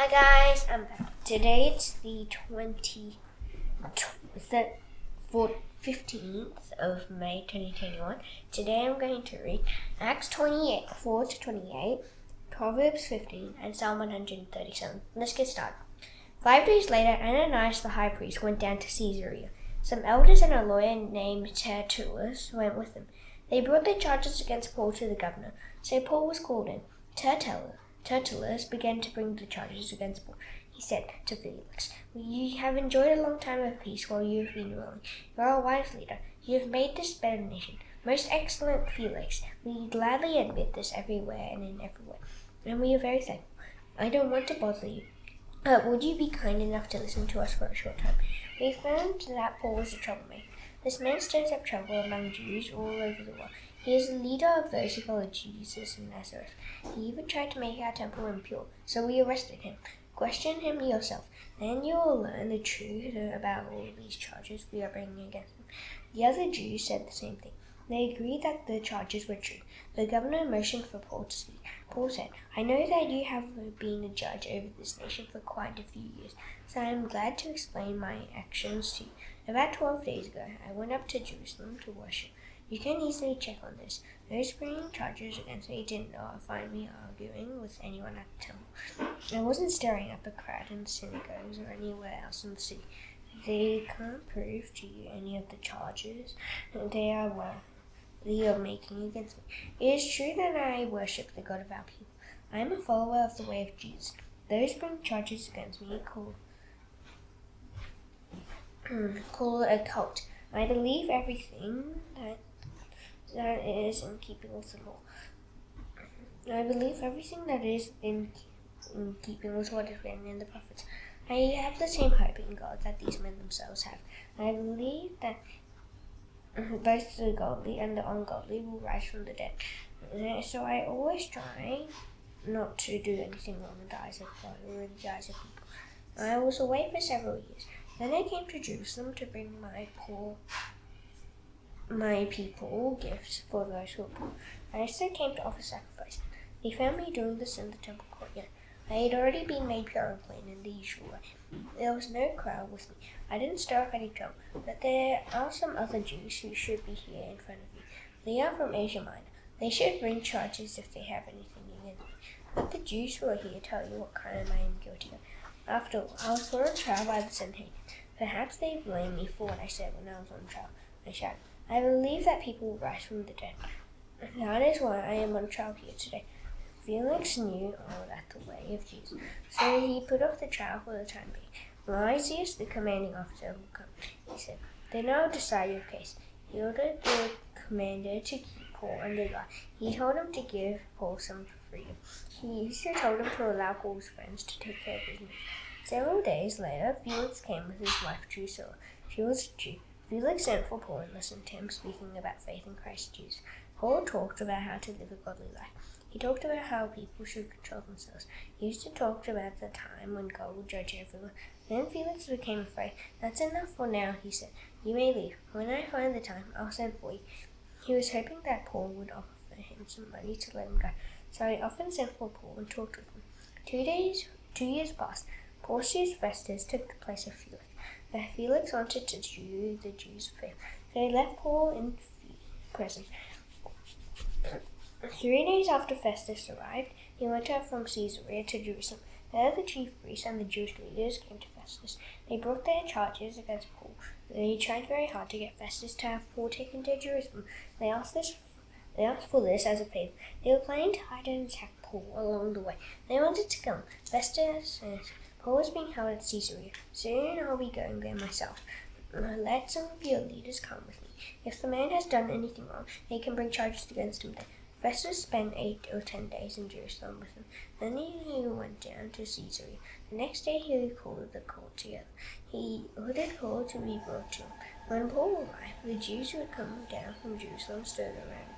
Hi guys, I'm back. Today it's the 15th of May 2021. Today I'm going to read Acts 28, 4 to 28, Proverbs 15, and Psalm 137. Let's get started. 5 days later, Ananias the high priest went down to Caesarea. Some elders and a lawyer named Tertullus went with him. They brought their charges against Paul to the governor, so Paul was called in. Tertullus began to bring the charges against Paul. He said to Felix, "You have enjoyed a long time of peace while you have been ruling. You are a wise leader. You have made this better nation. Most excellent Felix, we gladly admit this everywhere and in every way, and we are very thankful. I don't want to bother you. Would you be kind enough to listen to us for a short time? We found that Paul was a troublemaker. This man stirs up trouble among Jews all over the world. He is the leader of those who follow Jesus in Nazareth. He even tried to make our temple impure, so we arrested him. Question him yourself. Then you will learn the truth about all these charges we are bringing against him." The other Jews said the same thing. They agreed that the charges were true. The governor motioned for Paul to speak. Paul said, "I know that you have been a judge over this nation for quite a few years, so I am glad to explain my actions to you. About 12 days ago, I went up to Jerusalem to worship. You can easily check on this. Those bringing charges against me did not find me arguing with anyone at the temple. I wasn't stirring up a crowd in the synagogues or anywhere else in the city. They can't prove to you any of the charges they are making against me. It is true that I worship the God of our people. I am a follower of the way of Jesus. Those bringing charges against me call it a cult. I believe everything that is in keeping with the law. I believe everything that is in keeping with what is written in the prophets. I have the same hope in God that these men themselves have. I believe that both the godly and the ungodly will rise from the dead. So I always try not to do anything wrong in the eyes of God or in the eyes of people. I was away for several years. Then I came to Jerusalem to bring my people gifts for those who were poor. I also came to offer sacrifice. They found me doing this in the temple courtyard. I had already been made pure and clean in the usual way. There was no crowd with me. I didn't stir up any trouble, but there are some other Jews who should be here in front of you. They are from Asia Minor. They should bring charges if they have anything against me. Let the Jews who are here tell you what crime I am guilty of. After all, I was put on trial by the Sanhedrin. Perhaps they blame me for what I said when I was on trial. I shouted, "I believe that people will rise from the dead." That is why I am on trial here today. Felix knew all that the way of Jesus, so he put off the trial for the time being. Lysias, the commanding officer, will come. He said, "Then I'll decide your case." He ordered the commander to keep Paul under guard. He told him to give Paul some freedom. He also told him to allow Paul's friends to take care of his needs. Several days later, Felix came with his wife Drusilla. She was a Jew. Felix sent for Paul and listened to him speaking about faith in Christ Jesus. Paul talked about how to live a godly life. He talked about how people should control themselves. He used to talk about the time when God will judge everyone. Then Felix became afraid. "That's enough for now," he said. "You may leave. When I find the time, I'll send for you." He was hoping that Paul would offer him some money to let him go, so he often sent for Paul and talked with him. 2 years passed. Porcius Festus took the place of Felix. But Felix wanted to do the Jews a favor, so he left Paul in prison. 3 days after Festus arrived, he went out from Caesarea to Jerusalem. There the chief priests and the Jewish leaders came to Festus. They brought their charges against Paul. They tried very hard to get Festus to have Paul taken to Jerusalem. They asked for this as a favor. They were planning to hide and attack Paul along the way. They wanted to kill him. Festus said, "Paul is being held at Caesarea. Soon I'll be going there myself. Let some of your leaders come with me. If the man has done anything wrong, they can bring charges against him there." Festus spent 8 or 10 days in Jerusalem with him. Then he went down to Caesarea. The next day he called the court together. He ordered Paul to be brought to him. When Paul arrived, the Jews who had come down from Jerusalem stood around him.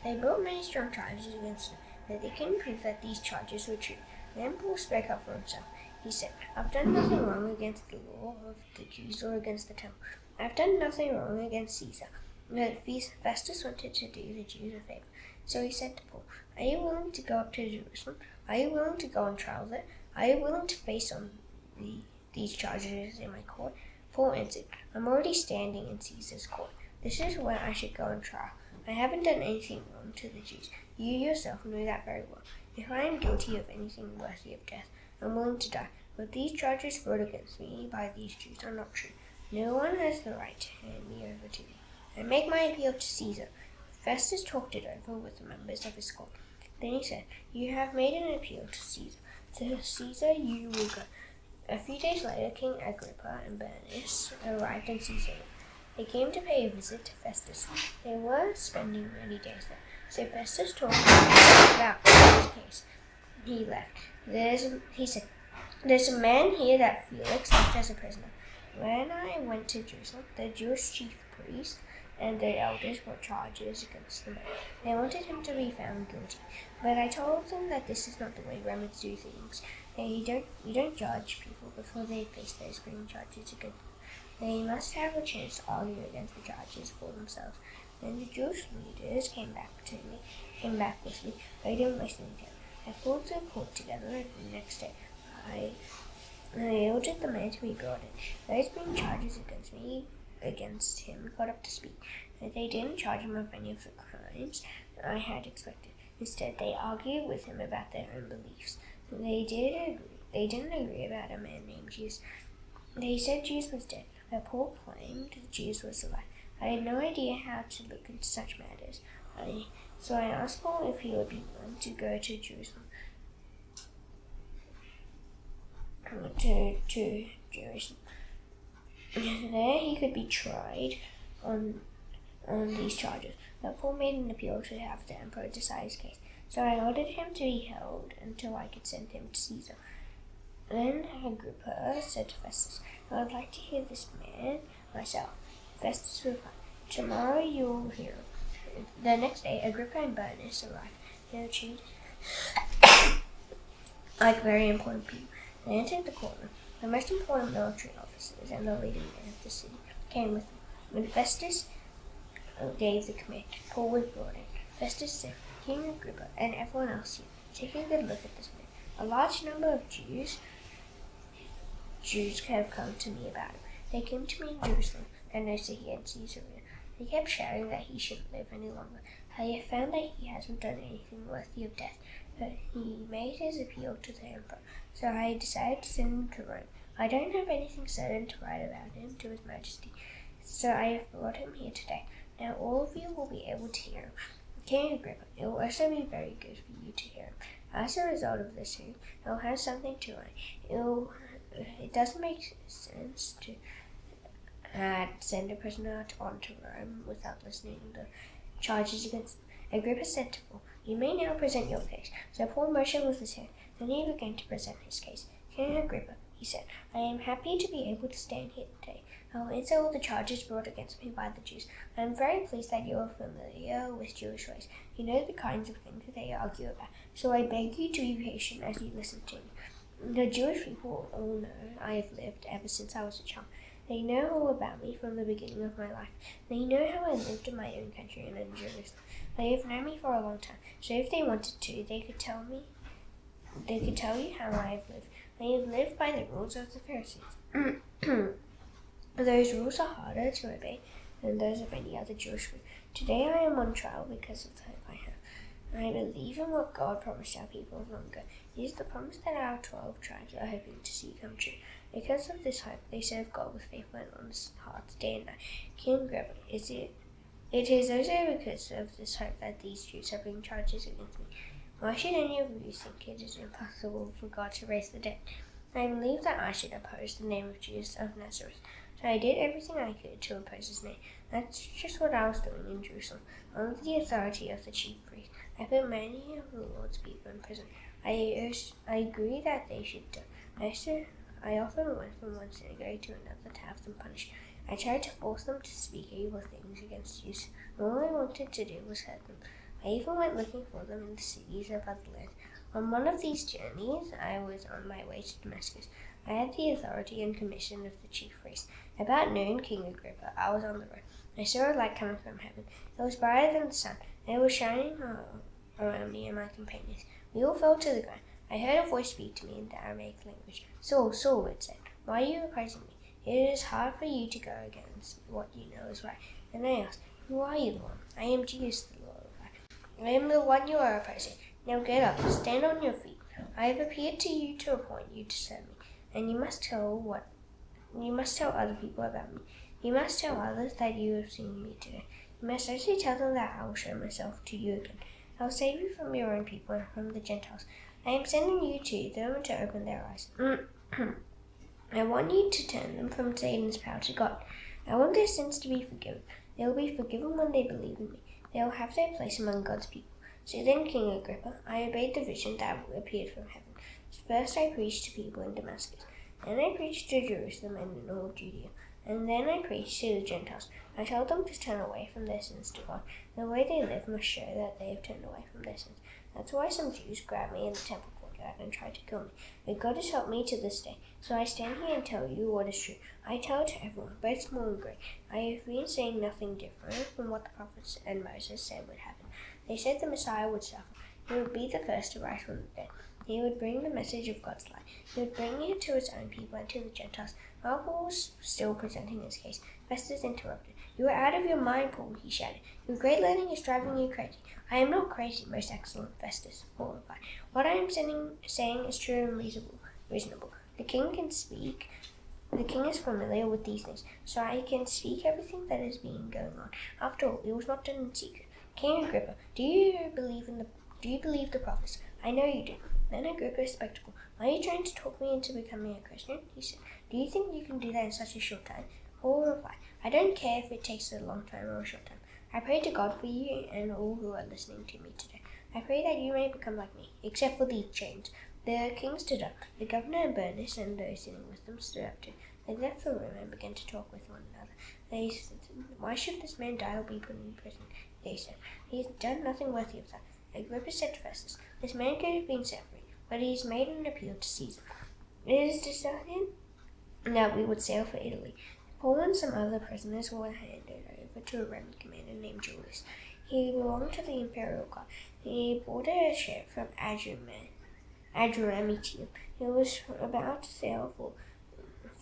They brought many strong charges against him, but they couldn't prove that these charges were true. Then Paul spoke up for himself. He said, "I've done nothing wrong against the law of the Jews or against the temple. I've done nothing wrong against Caesar." But Festus wanted to do the Jews a favor. So he said to Paul, "Are you willing to go up to Jerusalem? Are you willing to go on trial there? Are you willing to face on these charges in my court? Paul answered, I'm already standing in Caesar's court. This is where I should go on trial. I haven't done anything wrong to the Jews. You yourself know that very well. If I am guilty of anything worthy of death, I'm willing to die. But these charges brought against me by these Jews are not true. No one has the right to hand me over to me. I make my appeal to Caesar. Festus talked it over with the members of his court. Then he said, You have made an appeal to Caesar. To Caesar you will go. A few days later, King Agrippa and Bernice arrived in Caesarea. They came to pay a visit to Festus. They were spending many days there. So Festus told them about his case. He left. He said, There's a man here that Felix left as a prisoner. When I went to Jerusalem, the Jewish chief priests and the elders brought charges against the man. They wanted him to be found guilty. But I told them that this is not the way Romans do things. You don't judge people before they face those spring charges against them. They must have a chance to argue against the charges for themselves. Then the Jewish leaders came back with me. I didn't listen to them. I called the court together, and the next day I ordered the man to be brought in. Those bringing charges against him got up to speak. They didn't charge him of any of the crimes I had expected. Instead, they argued with him about their own beliefs. They didn't agree about a man named Jesus. They said Jesus was dead, but Paul claimed Jesus was alive. I had no idea how to look into such matters. So I asked Paul if he would be willing to go to Jerusalem. To Jerusalem. There he could be tried on these charges. But Paul made an appeal to have the emperor decide his case. So I ordered him to be held until I could send him to Caesar. Then Agrippa said to Festus, I would like to hear this man myself. Festus replied, Tomorrow you will hear him. The next day, Agrippa and Bernice arrived. They were treated like very important people. They entered the courtroom. The most important military officers and the leading men of the city came with them. When Festus gave the command, Paul was brought in. Festus said, King Agrippa and everyone else here, take a good look at this man. A large number of Jews have come to me about him. They came to me in Jerusalem and noticed that he had Caesarea. They kept shouting that he shouldn't live any longer. I have found that he hasn't done anything worthy of death, but he made his appeal to the emperor. So I decided to send him to Rome. I don't have anything certain to write about him to His Majesty, so I have brought him here today. Now all of you will be able to hear him. King Agrippa, it will also be very good for you to hear him. As a result of this hearing, it will have something to write. It doesn't make sense to send a prisoner on to Rome without listening to the charges against him. Agrippa said to Paul, You may now present your case. So Paul motioned with his hand. Then he began to present his case. King Agrippa, he said, I am happy to be able to stand here today. I will answer all the charges brought against me by the Jews. I am very pleased that you are familiar with Jewish ways. You know the kinds of things that they argue about. So I beg you to be patient as you listen to me. The Jewish people all know I have lived ever since I was a child. They know all about me from the beginning of my life. They know how I lived in my own country and in Jerusalem. They have known me for a long time. So if they wanted to, they could tell you how I have lived. I have lived by the rules of the Pharisees. Those rules are harder to obey than those of any other Jewish group. Today I am on trial because of the hope I have. I believe in what God promised our people long ago. It is the promise that our 12 tribes are hoping to see come true. Because of this hope, they serve God with faithful and honest hearts day and night. King Agrippa, it is also because of this hope that these Jews are bringing charges against me. Why should any of you think it is impossible for God to raise the dead? I believe that I should oppose the name of Jesus of Nazareth. So I did everything I could to oppose his name. That's just what I was doing in Jerusalem, under the authority of the chief priest. I put many of the Lord's people in prison. I agree that they should die. I often went from one synagogue to another to have them punished. I tried to force them to speak evil things against Jews. All I wanted to do was hurt them. I even went looking for them in the cities of other lands. On one of these journeys, I was on my way to Damascus. I had the authority and commission of the chief priest. About noon, King Agrippa, I was on the road. I saw a light coming from heaven. It was brighter than the sun. It was shining around me and my companions. We all fell to the ground. I heard a voice speak to me in the Aramaic language. Saul, Saul, it said, why are you opposing me? It is hard for you to go against what you know is right. And I asked, who are you, Lord? I am Jesus, the Lord replied. I am the one you are opposing. Now get up, stand on your feet. I have appeared to you to appoint you to serve me, and you must tell other people about me. You must tell others that you have seen me today. You must also tell them that I will show myself to you again. I will save you from your own people and from the Gentiles. I am sending you to them to open their eyes. I want you to turn them from Satan's power to God. I want their sins to be forgiven. They will be forgiven when they believe in me. They will have their place among God's people. So then, King Agrippa, I obeyed the vision that appeared from heaven. First I preached to people in Damascus. Then I preached to Jerusalem and in all Judea. And then I preached to the Gentiles. I told them to turn away from their sins to God. The way they live must show that they have turned away from their sins. That's why some Jews grabbed me in the temple courtyard and tried to kill me. But God has helped me to this day. So I stand here and tell you what is true. I tell it to everyone, both small and great. I have been saying nothing different from what the prophets and Moses said would happen. They said the Messiah would suffer. He would be the first to rise from the dead. He would bring the message of God's light. He would bring it to his own people and to the Gentiles. While Paul was still presenting his case, Festus interrupted. You are out of your mind, Paul, he shouted. Your great learning is driving you crazy. I am not crazy, most excellent Festus, Paul replied. What I am saying is true and reasonable. The king can speak. The king is familiar with these things, so I can speak everything that is being going on. After all, it was not done in secret. King Agrippa, do you believe the prophets? I know you do. Then Agrippa spectacle. Are you trying to talk me into becoming a Christian? He said. Do you think you can do that in such a short time? Paul replied. I don't care if it takes a long time or a short time. I pray to God for you and all who are listening to me today. I pray that you may become like me, except for these chains. The king stood up. The governor and Bernice and those sitting with them stood up too. They left the room and began to talk with one another. They said, why should this man die or be put in prison? They said, he has done nothing worthy of that. Agrippa said to Festus, this man could have been set free, but he has made an appeal to Caesar. It is decided that we would sail for Italy. Paul and some other prisoners were handed over to a Roman commander named Julius. He belonged to the imperial guard. He boarded a ship from Adramyttium. He was about to sail for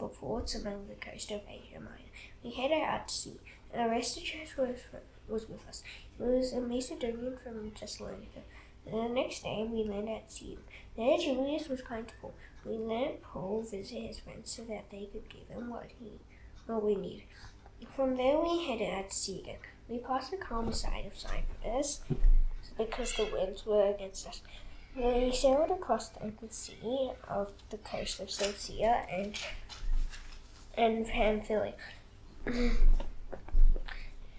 ports along the coast of Asia Minor. We headed out to sea. Aristarchus was with us. He was a Macedonian from Thessalonica. The next day we landed at sea. There Julius was kind to Paul. We let Paul visit his friends so that they could give him what we needed. From there we headed out to sea again. We passed the calm side of Cyprus because the winds were against us. We sailed across the open sea of the coast of Cilicia and Pamphylia.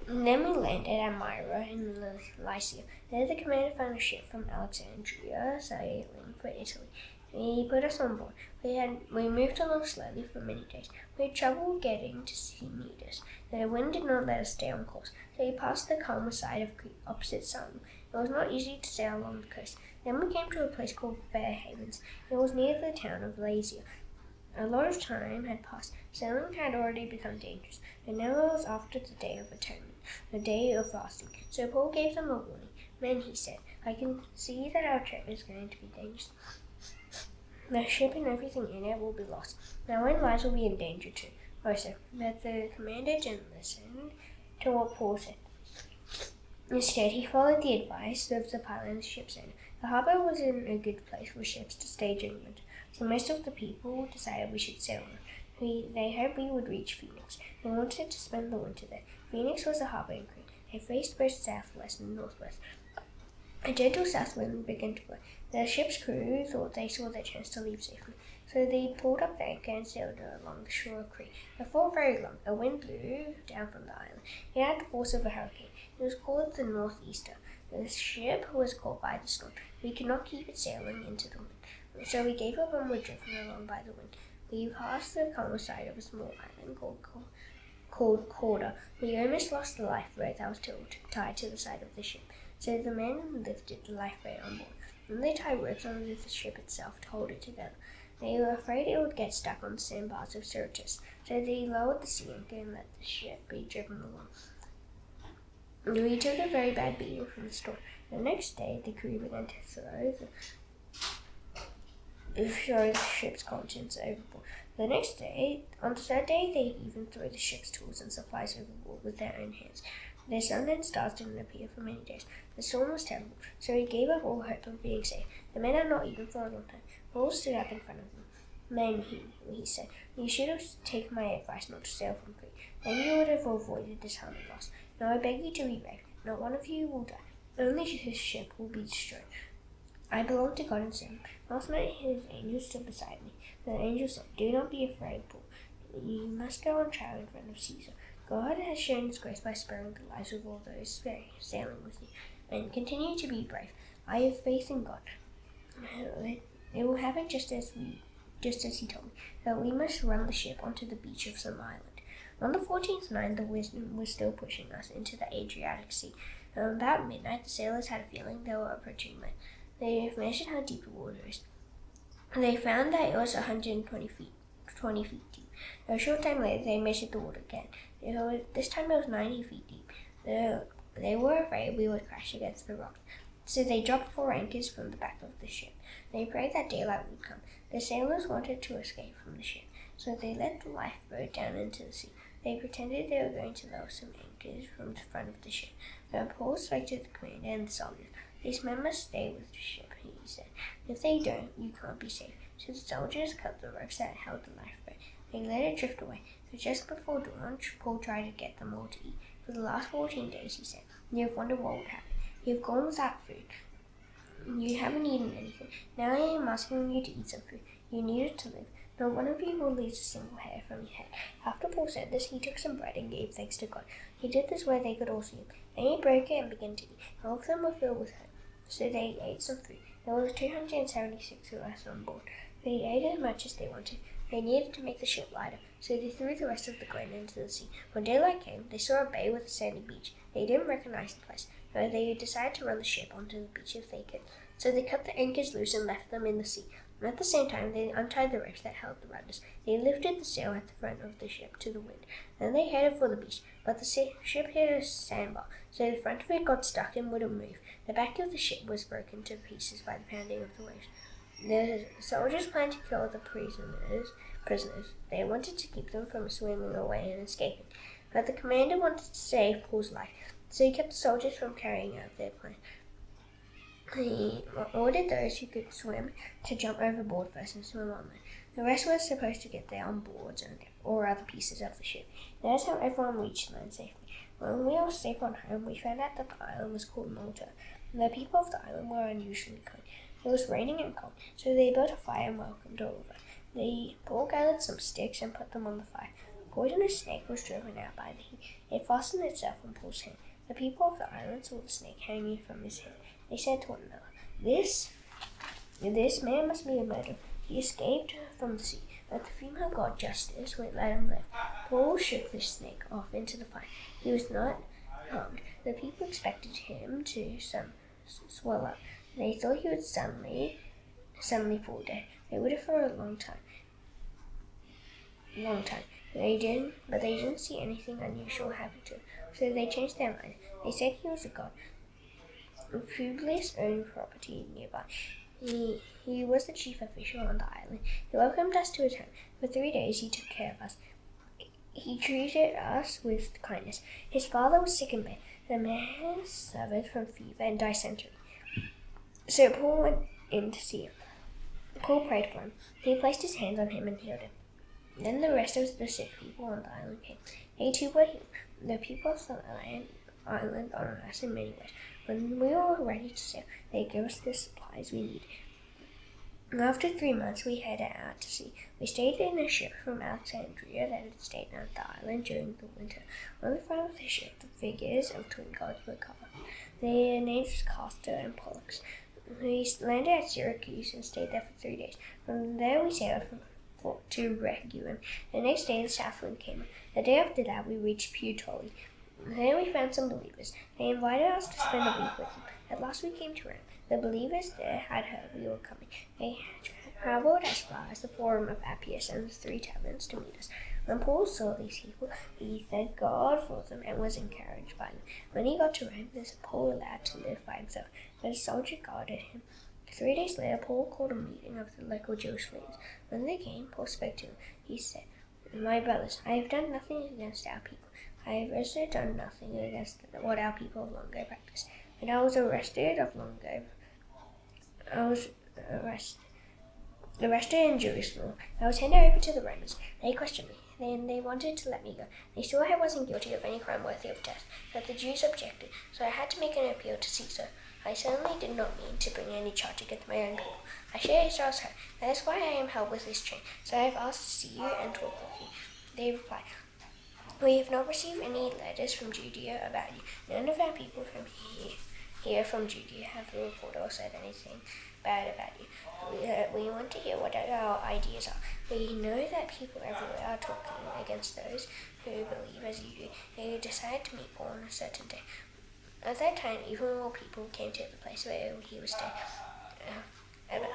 Then we landed at Myra in Lycia. There the commander found a ship from Alexandria sailing for Italy. He put us on board. We moved along slowly for many days. We had trouble getting to sea Cnidus. The wind did not let us stay on course, so we passed the calmer side of Crete opposite Salmon. It was not easy to sail along the coast. Then we came to a place called Fair Havens. It was near the town of Lasea. A lot of time had passed. Sailing had already become dangerous, and now it was after the Day of Atonement, the day of fasting. So Paul gave them a warning. Men, he said, I can see that our trip is going to be dangerous. The ship and everything in it will be lost. Our own lives will be in danger too. Also, but the commander didn't listen to what Paul said. Instead, he followed the advice of the pilot and the ship's owner. The harbour was in a good place for ships to stay during winter, so most of the people decided we should sail on. They hoped we would reach Phoenix. They wanted to spend the winter there. Phoenix was a harbour in Crete. It faced both southwest and northwest. A gentle south wind began to blow. The ship's crew thought they saw their chance to leave safely, so they pulled up the anchor and sailed along the shore of Crete. Before very long, a wind blew down from the island. It had the force of a hurricane. It was called the Northeaster. The ship was caught by the storm. We could not keep it sailing into the wind, so we gave up and were driven along by the wind. We passed the calmer side of a small island called Corda. We almost lost the lifeboat that was tied to the side of the ship, so the men lifted the lifeboat on board. Then they tied ropes onto the ship itself to hold it together. They were afraid it would get stuck on the sandbars of Syrtis, so they lowered the sea anchor and let the ship be driven along. We took a very bad beating from the storm. The next day, the crew began to throw throw the ship's contents overboard. The next day, on the third day, they even threw the ship's tools and supplies overboard with their own hands. The sun and stars didn't appear for many days. The storm was terrible, so he gave up all hope of being safe. The men had not eaten for a long time. Paul stood up in front of them. Men, he said, you should have taken my advice not to sail from free. Then you would have avoided this harm and loss. Now I beg you to be brave. Not one of you will die. Only his ship will be destroyed. I belong to God and serve him. Last night his angel stood beside me. The angel said, do not be afraid, Paul. You must go on trial in front of Caesar. God has shown his grace by sparing the lives of all those sailing with you. And continue to be brave. I have faith in God. It will happen just as he told me, that we must run the ship onto the beach of some island. On the 14th night, the wind was still pushing us into the Adriatic Sea. About midnight, the sailors had a feeling they were approaching land. They measured how deep the water is. They found that it was 120 feet deep. A short time later, they measured the water again. This time it was 90 feet deep. They were afraid we would crash against the rock, so they dropped 4 anchors from the back of the ship. They prayed that daylight would come. The sailors wanted to escape from the ship, so they let the lifeboat down into the sea. They pretended they were going to lower some anchors from the front of the ship. Paul spoke to the commander and the soldiers. These men must stay with the ship, he said. If they don't, you can't be safe. So the soldiers cut the ropes that held the lifeboat. They let it drift away. So just before dawn, Paul tried to get them all to eat. For the last 14 days, he said, you have wondered what would happen. You have gone without food. You haven't eaten anything. Now I am asking you to eat some food. You need it to live. Not one of you will lose a single hair from your head. After Paul said this, he took some bread and gave thanks to God. He did this where they could all see him. Then he broke it and began to eat. All of them were filled with hope. So they ate some food. There were 276 of us on board. They ate as much as they wanted. They needed to make the ship lighter, so they threw the rest of the grain into the sea. When daylight came, they saw a bay with a sandy beach. They didn't recognize the place, but they decided to run the ship onto the beach if they could. So they cut the anchors loose and left them in the sea. And at the same time, they untied the ropes that held the rudders. They lifted the sail at the front of the ship to the wind. Then they headed for the beach, but the ship hit a sandbar, so the front of it got stuck and wouldn't move. The back of the ship was broken to pieces by the pounding of the waves. The soldiers planned to kill the prisoners. They wanted to keep them from swimming away and escaping. But the commander wanted to save Paul's life, so he kept the soldiers from carrying out their plan. He ordered those who could swim to jump overboard first and swim on land. The rest were supposed to get there on boards or other pieces of the ship. That's how everyone reached land safely. When we were safe on home, we found out that the island was called Malta. The people of the island were unusually kind. It was raining and cold, so they built a fire and welcomed all of us. Paul gathered some sticks and put them on the fire. A poisonous snake was driven out by the heat. It fastened itself on Paul's hand. The people of the island saw the snake hanging from his hand. They said to one another, This man must be a murderer. He escaped from the sea, but the female god Justice won't let him live. Paul shook the snake off into the fire. He was not harmed. The people expected him to swell up. They thought he would suddenly fall dead. They waited for a long time. They didn't see anything unusual happen to him, so they changed their mind. They said he was a god. Publius owned property nearby. He was the chief official on the island. He welcomed us to his home. For 3 days he took care of us. He treated us with kindness. His father was sick in bed. The man suffered from fever and dysentery. So Paul went in to see him. Paul prayed for him. He placed his hands on him and healed him. Then the rest of the sick people on the island came. They too were healed. The people of the island honored us in many ways. When we were ready to sail, they gave us the supplies we needed. After 3 months, we headed out to sea. We stayed in a ship from Alexandria that had stayed on the island during the winter. On the front of the ship, the figures of twin gods were carved. Their names were Castor and Pollux. We landed at Syracuse and stayed there for 3 days. From there, we sailed to Rhegium. The next day, the south wind came up. The day after that, we reached Puteoli. There we found some believers. They invited us to spend a week with them. At last we came to Rome. The believers there had heard we were coming. They traveled as far as the Forum of Appius and the 3 taverns to meet us. When Paul saw these people, he thanked God for them and was encouraged by them. When he got to Rome, there was Paul allowed to live by himself, but a soldier guarded him. 3 days later, Paul called a meeting of the local Jewish leaders. When they came, Paul spoke to them. He said, "My brothers, I have done nothing against our people. I have also done nothing against what our people of long ago practiced. When I was arrested in Jerusalem. I was handed over to the Romans. They questioned me. Then they wanted to let me go. They saw I wasn't guilty of any crime worthy of death, but the Jews objected, so I had to make an appeal to Caesar. I certainly did not mean to bring any charge against my own people. I share Israel's hurt. That is why I am held with this chain. So I have asked to see you and talk with you." They replied, "We have not received any letters from Judea about you. None of our people from here from Judea have reported or said anything bad about you. We want to hear what our ideas are. We know that people everywhere are talking against those who believe as you do. They decided to meet Paul on a certain day. At that time, even more people came to the place where he was staying.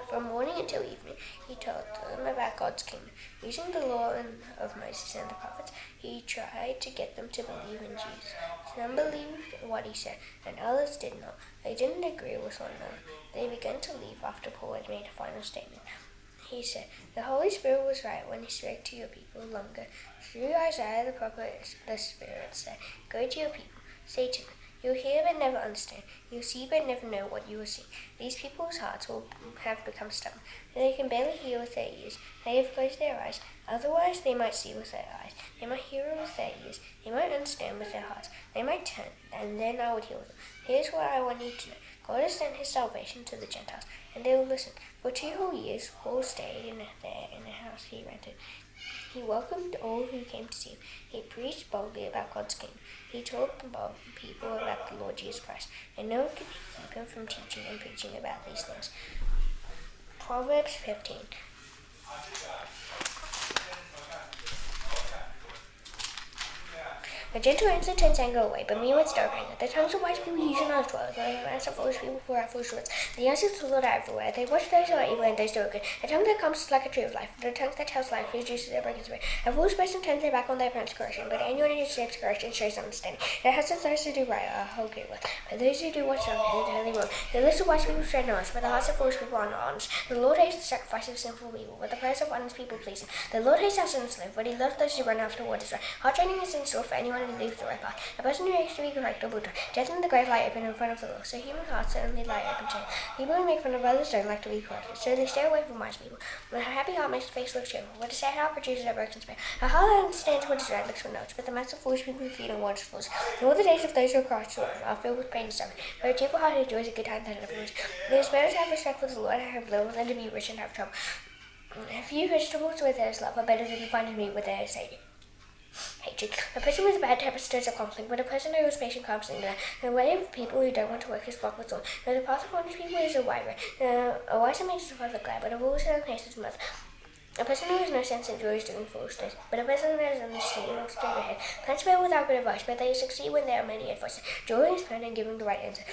From morning until evening, he told them about God's kingdom. Using the law of Moses and the prophets, he tried to get them to believe in Jesus. Some believed what he said, and others did not. They didn't agree with one another. They began to leave after Paul had made a final statement. He said, "The Holy Spirit was right when he spoke to your people long ago. Through Isaiah the prophet, the Spirit said, 'Go to your people, say to them, you'll hear but never understand. You'll see but never know what you will see.' These people's hearts will have become stubborn. They can barely hear with their ears. They have closed their eyes. Otherwise they might see with their eyes. They might hear with their ears. They might understand with their hearts. They might turn, and then I would heal them. Here's what I want you to know. God has sent his salvation to the Gentiles, and they will listen." For 2 whole years, Paul stayed in a house he rented. He welcomed all who came to see him. He preached boldly about God's kingdom. He told people about the Lord Jesus Christ, and no one could keep him from teaching and preaching about these things. Proverbs 15. A gentle answer turns anger away, but mere words don't anger. The tongues of wise people use knowledge well, but the mouths of foolish people pour out foolish words. The answers of the Lord are everywhere. They watch those who are evil and those who are good. A tongue that comes is like a tree of life. The tongue that tells life reduces their breaking spirit. A foolish person turns their back on their parents' correction, but anyone who accepts correction shows understanding. The hearts of those who do right are whole good with, but those who do what's wrong are entirely wrong. The lips of wise people spread knowledge, but the hearts of foolish people are not honest. The Lord hates the sacrifice of sinful people, but the prayers of honest people please him. The Lord hates how sinners live, but he loves those who run after what is right. Hard training is in store for anyone who leaves the right path. A person who aims to be correct will die. Death and the grave lie open in front of the Lord, so human hearts certainly lie open to him. People who make fun of others don't like to be corrected, so they stay away from wise people. But a happy heart makes the face look cheerful, but a sad heart produces a broken spirit. A heart that understands what is right looks for notes, but the mouths of foolish people who feed on what is false. And all the days of those who are crossed are filled with pain and suffering. But a cheerful heart enjoys a good time that never loses. It is better to have respect for the Lord and have little than to be rich and have trouble. A few vegetables with their love are better than finding meat with their hatred. A person with a bad temper stirs up conflict, but a person who is patient calms things down. The way of people who don't want to work is blocked with thorns. The path of honest people is a wide way. A wise man makes his father glad, but a foolish man hates his mother. A person who has no sense enjoys doing foolishness, but a person who has understanding will straight ahead. Plans fail without good advice, but they succeed when there are many advices. Joy is found in giving the right answer.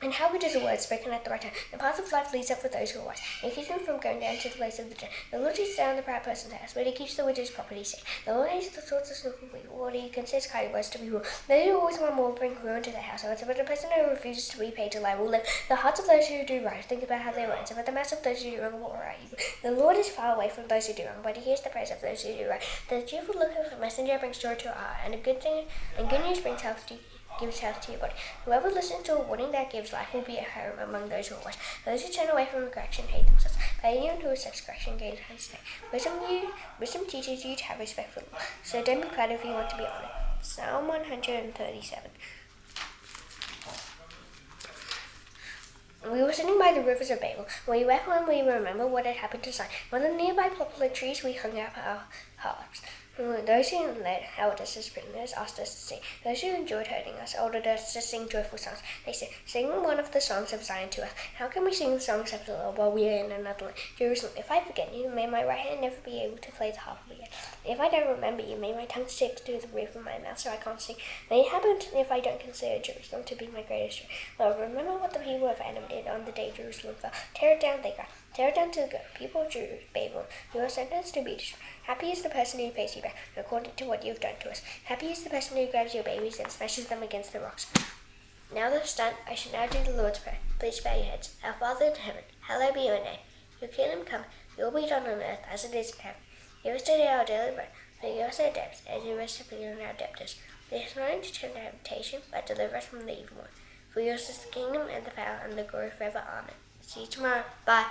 And how good is a word spoken at the right time? The path of life leads up for those who are wise. It keeps them from going down to the place of the dead. The Lord takes down the proud person's house, but he keeps the widow's property safe. The Lord hates the thoughts of sinful people, what he considers kind words to be rule. Those who always want more bring ruin to their households, but a person who refuses to be paid to lie will live. The hearts of those who do right think about how they will answer, but the mouths of those who do wrong will right evil. The Lord is far away from those who do wrong, but he hears the praise of those who do right. The cheerful look of a messenger brings joy to a heart, and good news brings health to you. Gives health to your body. Whoever listens to a warning that gives life will be at home among those who are wise. Those who turn away from correction hate themselves, but anyone who accepts correction gains understanding. Wisdom teaches you to have respect for the Lord, so don't be proud if you want to be honored. Psalm 137. We were sitting by the rivers of Babel. We wept when we remember what had happened to Zion. On the nearby poplar trees we hung up our harps. Those who led elders as prisoners asked us to sing. Those who enjoyed hurting us ordered us to sing joyful songs. They said, "Sing one of the songs of Zion to us." How can we sing the songs of the Lord while we are in another land? Jerusalem, if I forget you, may my right hand never be able to play the harp again. If I don't remember you, may my tongue stick to the roof of my mouth so I can't sing. May it happen if I don't consider Jerusalem to be my greatest joy. Lord, remember what the people of Adam did on the day Jerusalem fell. Tear it down, they cried. Tear it down to the good people of Babel. You are sentenced to be destroyed. Happy is the person who pays you back according to what you have done to us. Happy is the person who grabs your babies and smashes them against the rocks. Now this done, I shall now do the Lord's Prayer. Please bow your heads. Our Father in heaven, hallowed be your name. Your kingdom come, your will be done on earth as it is in heaven. Give us today our daily bread. Forgive us our debts, as we also forgive our debtors. Lead us not into temptation, but deliver us from the evil one. For yours is the kingdom and the power and the glory forever. Amen. See you tomorrow. Bye.